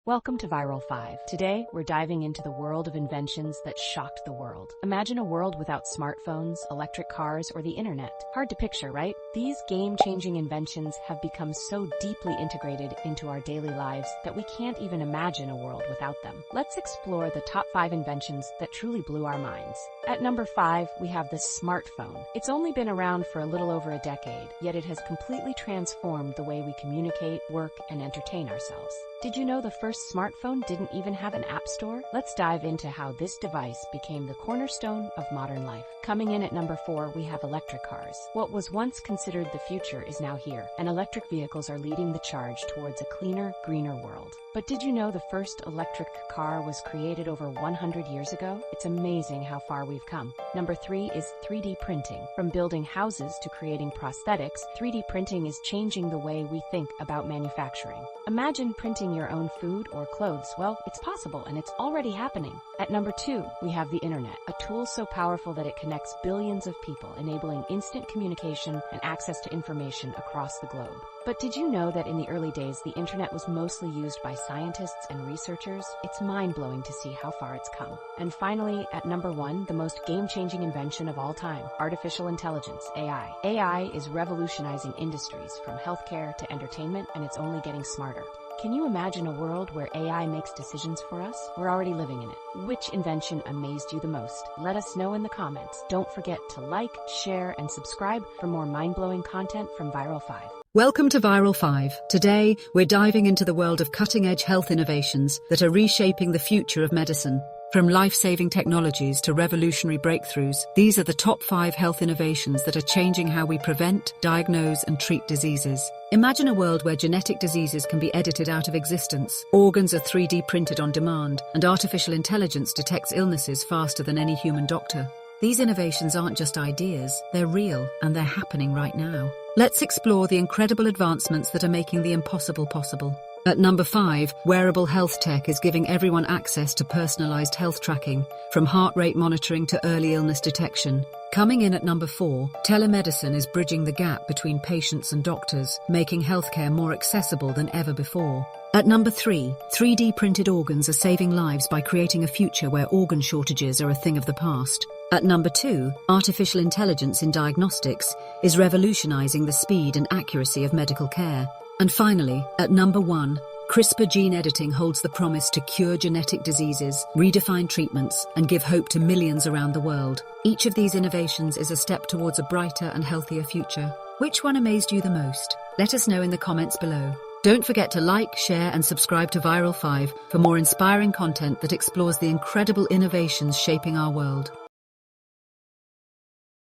Welcome to Viral 5. Today, we're diving into the world of inventions that shocked the world. Imagine a world without smartphones, electric cars, or the internet. Hard to picture, right? These game-changing inventions have become so deeply integrated into our daily lives that we can't even imagine a world without them. Let's explore the top 5 inventions that truly blew our minds. At number 5, we have the smartphone. It's only been around for a little over a decade, yet it has completely transformed the way we communicate, work, and entertain ourselves. Did you know the first smartphone didn't even have an app store? Let's dive into how this device became the cornerstone of modern life. Coming in at number 4, we have electric cars. What was once considered the future is now here, and electric vehicles are leading the charge towards a cleaner, greener world. But did you know the first electric car was created over 100 years ago? It's amazing how far we've come. Number 3 is 3D printing. From building houses to creating prosthetics, 3D printing is changing the way we think about manufacturing. Imagine printing your own food or clothes. Well, it's possible and it's already happening. At number 2, we have the internet, a tool so powerful that it connects billions of people, enabling instant communication and access to information across the globe. But did you know that in the early days, the internet was mostly used by scientists and researchers? It's mind-blowing to see how far it's come. And finally, at number 1, the most game-changing invention of all time, artificial intelligence, AI. AI is revolutionizing industries from healthcare to entertainment, and it's only getting smarter. Can you imagine a world where AI makes decisions for us? We're already living in it. Which invention amazed you the most? Let us know in the comments. Don't forget to like, share, and subscribe for more mind-blowing content from Viral 5. Welcome to Viral 5. Today, we're diving into the world of cutting-edge health innovations that are reshaping the future of medicine. From life-saving technologies to revolutionary breakthroughs, these are the top 5 health innovations that are changing how we prevent, diagnose, and treat diseases. Imagine a world where genetic diseases can be edited out of existence, organs are 3D printed on demand, and artificial intelligence detects illnesses faster than any human doctor. These innovations aren't just ideas, they're real, and they're happening right now. Let's explore the incredible advancements that are making the impossible possible. At number 5, wearable health tech is giving everyone access to personalized health tracking, from heart rate monitoring to early illness detection. Coming in at number 4, telemedicine is bridging the gap between patients and doctors, making healthcare more accessible than ever before. At number 3, 3D printed organs are saving lives by creating a future where organ shortages are a thing of the past. At number 2, artificial intelligence in diagnostics is revolutionizing the speed and accuracy of medical care. And finally, at number 1, CRISPR gene editing holds the promise to cure genetic diseases, redefine treatments, and give hope to millions around the world. Each of these innovations is a step towards a brighter and healthier future. Which one amazed you the most? Let us know in the comments below. Don't forget to like, share, and subscribe to Viral 5 for more inspiring content that explores the incredible innovations shaping our world.